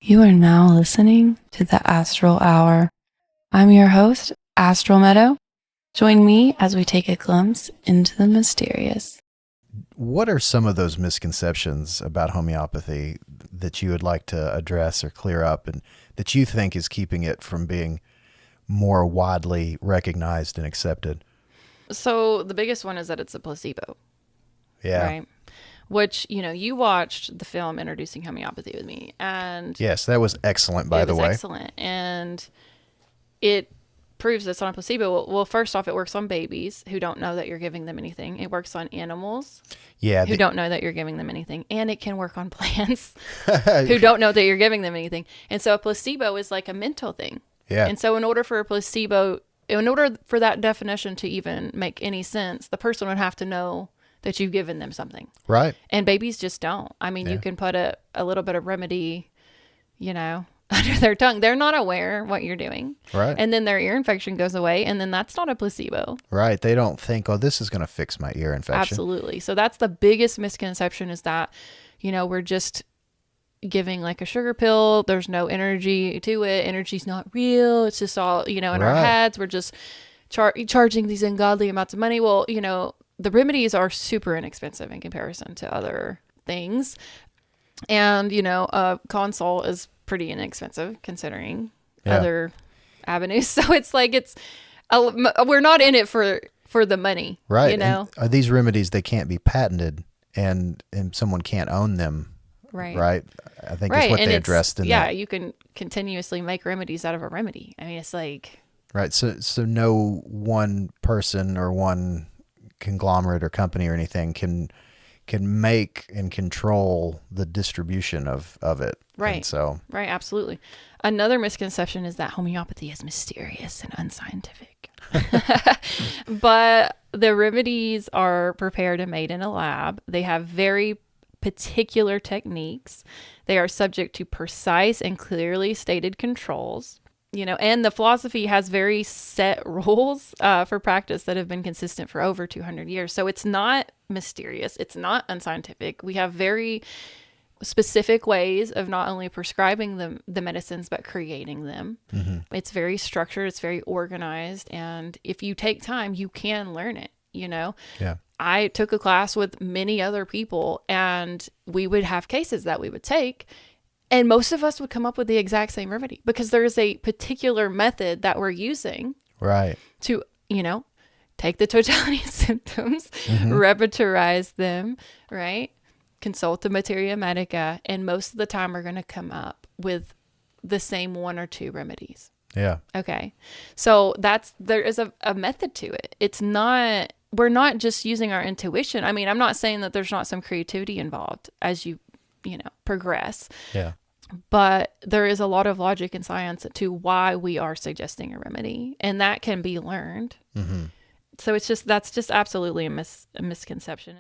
You are now listening to the Astral Hour. I'm your host, Astral Meadow. Join me as we take a glimpse into the mysterious. What are some of those misconceptions about homeopathy that you would like to address or clear up, and that you think is keeping it from being more widely recognized and accepted? So the biggest one is that it's a placebo, Yeah. right? Which, you watched the film Introducing Homeopathy with me, and Yes, that was excellent, by the way. excellent. And it proves it's not a placebo. Well, first off, it works on babies who don't know that you're giving them anything. It works on animals who don't know that you're giving them anything. And it can work on plants who don't know that you're giving them anything. And so a placebo is like a mental thing. Yeah. And so in order for that definition to even make any sense, the person would have to know that you've given them something. Right. And babies just don't. I mean, you can put a little bit of remedy, under their tongue. They're not aware what you're doing. Right. And then their ear infection goes away, and then that's not a placebo. Right. They don't think, oh, this is going to fix my ear infection. Absolutely. So that's the biggest misconception, is that, we're just giving like a sugar pill. There's no energy to it. Energy's not real. It's just all, in our heads. We're just charging these ungodly amounts of money. Well, the remedies are super inexpensive in comparison to other things. And, a consult is pretty inexpensive considering other avenues. So it's like, we're not in it for the money. Right. And are these remedies, they can't be patented and someone can't own them. Right. Right. I think that's what they addressed in that. Yeah, you can continuously make remedies out of a remedy. I mean, it's like. Right. So no one person or one conglomerate or company or anything can make and control the distribution of it. Right. And so. Right. Absolutely. Another misconception is that homeopathy is mysterious and unscientific. But the remedies are prepared and made in a lab. They have very particular techniques. They are subject to precise and clearly stated controls. And the philosophy has very set rules for practice that have been consistent for over 200 years. So it's not mysterious. It's not unscientific. We have very specific ways of not only prescribing the medicines, but creating them. Mm-hmm. It's very structured. It's very organized. And if you take time, you can learn it, Yeah. I took a class with many other people, and we would have cases that we would take. And most of us would come up with the exact same remedy because there is a particular method that we're using to, take the totality of symptoms, repertorize them, right? Consult the materia medica. And most of the time we're going to come up with the same one or two remedies. Yeah. Okay. So there is a method to it. We're not just using our intuition. I mean, I'm not saying that there's not some creativity involved as you progress. Yeah. But there is a lot of logic and science to why we are suggesting a remedy, and that can be learned. Mm-hmm. So that's just absolutely a misconception.